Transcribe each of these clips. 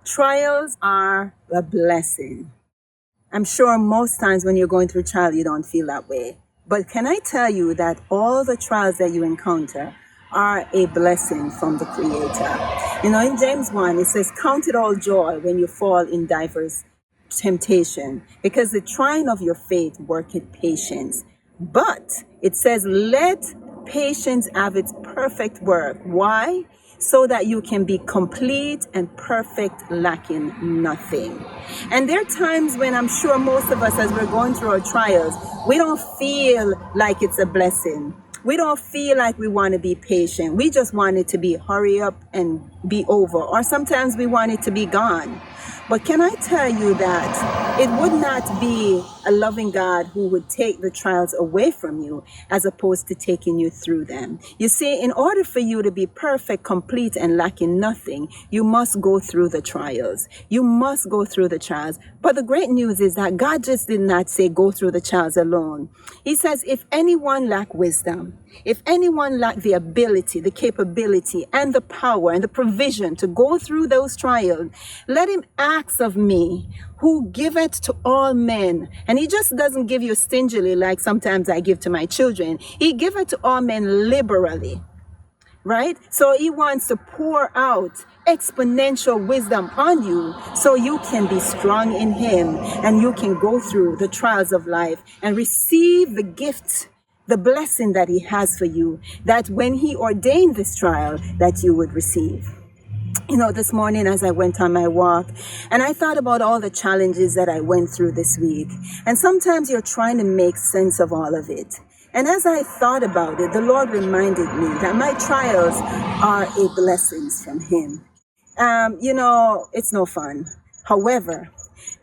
Trials are a blessing. I'm sure most times when you're going through a trial, you don't feel that way. But can I tell you that all the trials that you encounter are a blessing from the Creator? You know, in James 1, it says, count it all joy when you fall in diverse temptation, because the trying of your faith worketh patience. But it says, let patience have its perfect work. Why? So that you can be complete and perfect, lacking nothing. And there are times when I'm sure most of us, as we're going through our trials, we don't feel like it's a blessing. We don't feel like we want to be patient. We just want it to be hurry up and be over. Or sometimes we want it to be gone. But can I tell you that it would not be a loving God who would take the trials away from you as opposed to taking you through them. You see, in order for you to be perfect, complete, and lacking nothing, you must go through the trials. You must go through the trials. But the great news is that God just did not say go through the trials alone. He says, if anyone lack wisdom, if anyone lack the ability, the capability, and the power and the provision to go through those trials, let him ask of me, who giveth to all men. And he just doesn't give you stingily like sometimes I give to my children. He giveth to all men liberally, right? So he wants to pour out exponential wisdom on you so you can be strong in him and you can go through the trials of life and receive the gift, the blessing that he has for you, that when he ordained this trial, that you would receive. You know, this morning as I went on my walk and I thought about all the challenges that I went through this week. And sometimes you're trying to make sense of all of it. And as I thought about it, the Lord reminded me that my trials are a blessings from him. You know, it's no fun. However,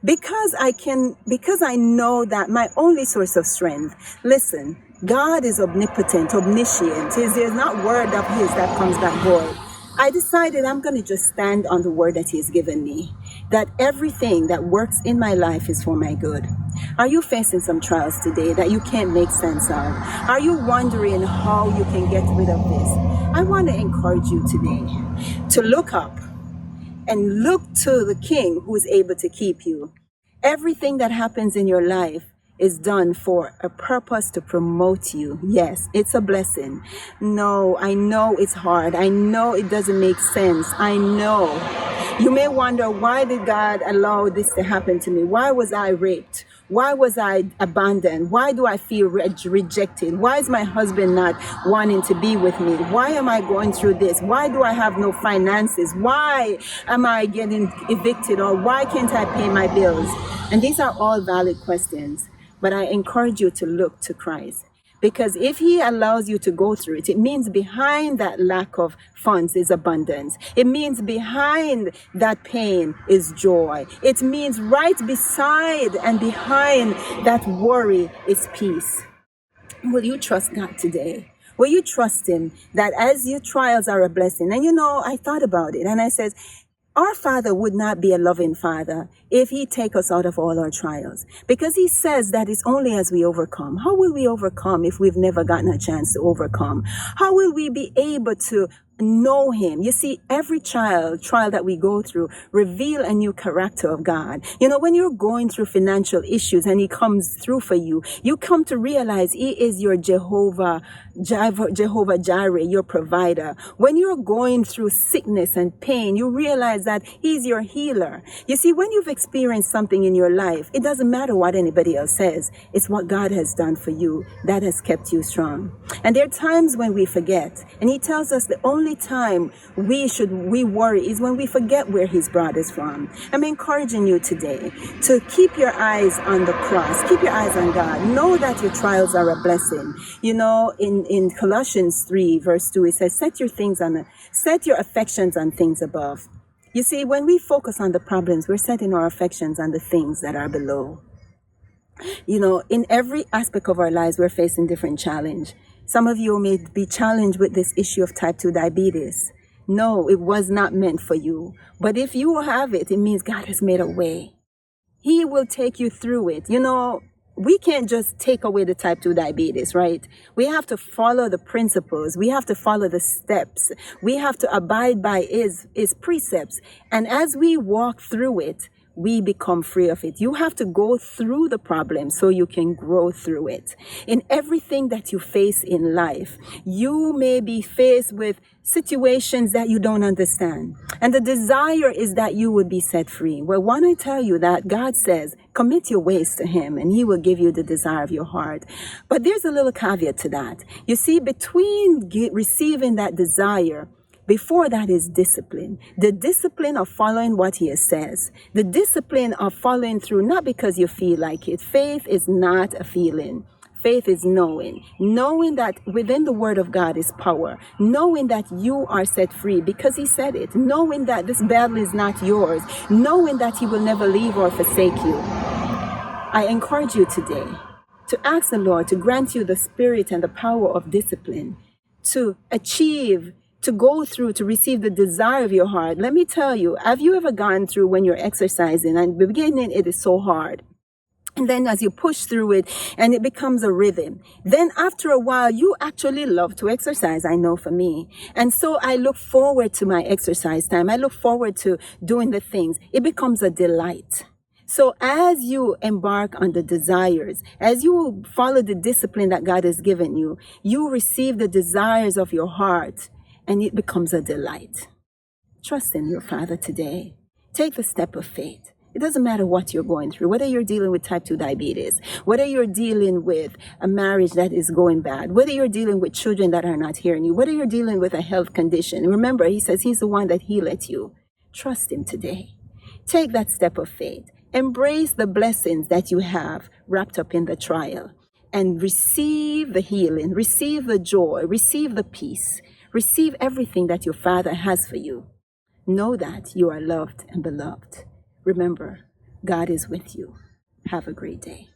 because I know that my only source of strength, listen, God is omnipotent, omniscient. There's not word of his that comes back void. I decided I'm going to just stand on the word that he has given me, that everything that works in my life is for my good. Are you facing some trials today that you can't make sense of? Are you wondering how you can get rid of this? I want to encourage you today to look up and look to the King who is able to keep you. Everything that happens in your life is done for a purpose to promote you. Yes, it's a blessing. No, I know it's hard. I know it doesn't make sense. I know. You may wonder, why did God allow this to happen to me? Why was I raped? Why was I abandoned? Why do I feel rejected? Why is my husband not wanting to be with me? Why am I going through this? Why do I have no finances? Why am I getting evicted? Or why can't I pay my bills? And these are all valid questions. But I encourage you to look to Christ. Because if he allows you to go through it, it means behind that lack of funds is abundance. It means behind that pain is joy. It means right beside and behind that worry is peace. Will you trust God today? Will you trust him that as your trials are a blessing? And you know, I thought about it and I said, our Father would not be a loving Father if he take us out of all our trials, because he says that it's only as we overcome. How will we overcome if we've never gotten a chance to overcome? How will we be able to know him? You see, every trial that we go through reveal a new character of God. You know, when you're going through financial issues and he comes through for you, you come to realize he is your Jehovah Jireh, your provider. When you're going through sickness and pain, you realize that he's your healer. You see, when you've experienced something in your life, it doesn't matter what anybody else says. It's what God has done for you that has kept you strong. And there are times when we forget, and he tells us the only time we worry is when we forget where he's brought us from. I'm encouraging you today to keep your eyes on the cross, keep your eyes on God. Know that your trials are a blessing. You know, in Colossians 3 verse 2, it says, set your affections on things above. You see, when we focus on the problems, we're setting our affections on the things that are below. You know, in every aspect of our lives, we're facing different challenge. Some of you may be challenged with this issue of type 2 diabetes. No, it was not meant for you. But if you have it, it means God has made a way. He will take you through it. You know, we can't just take away the type 2 diabetes, right? We have to follow the principles. We have to follow the steps. We have to abide by his precepts. And as we walk through it, we become free of it. You have to go through the problem so you can grow through it. In everything that you face in life, you may be faced with situations that you don't understand. And the desire is that you would be set free. Well, why don't I tell you that God says, commit your ways to him and he will give you the desire of your heart. But there's a little caveat to that. You see, between receiving that desire, before that is discipline. The discipline of following what he says. The discipline of following through, not because you feel like it. Faith is not a feeling. Faith is knowing. Knowing that within the word of God is power. Knowing that you are set free because he said it. Knowing that this battle is not yours. Knowing that he will never leave or forsake you. I encourage you today to ask the Lord to grant you the spirit and the power of discipline to achieve, to go through, to receive the desire of your heart. Let me tell you, have you ever gone through when you're exercising and in the beginning it is so hard? And then as you push through it and it becomes a rhythm, then after a while, you actually love to exercise. I know for me. And so I look forward to my exercise time. I look forward to doing the things. It becomes a delight. So as you embark on the desires, as you follow the discipline that God has given you, you receive the desires of your heart and it becomes a delight. Trust in your Father today. Take the step of faith. It doesn't matter what you're going through, whether you're dealing with type 2 diabetes, whether you're dealing with a marriage that is going bad, whether you're dealing with children that are not hearing you, whether you're dealing with a health condition. Remember, he says he's the one that healeth you. Trust him today. Take that step of faith. Embrace the blessings that you have wrapped up in the trial and receive the healing, receive the joy, receive the peace, receive everything that your Father has for you. Know that you are loved and beloved. Remember, God is with you. Have a great day.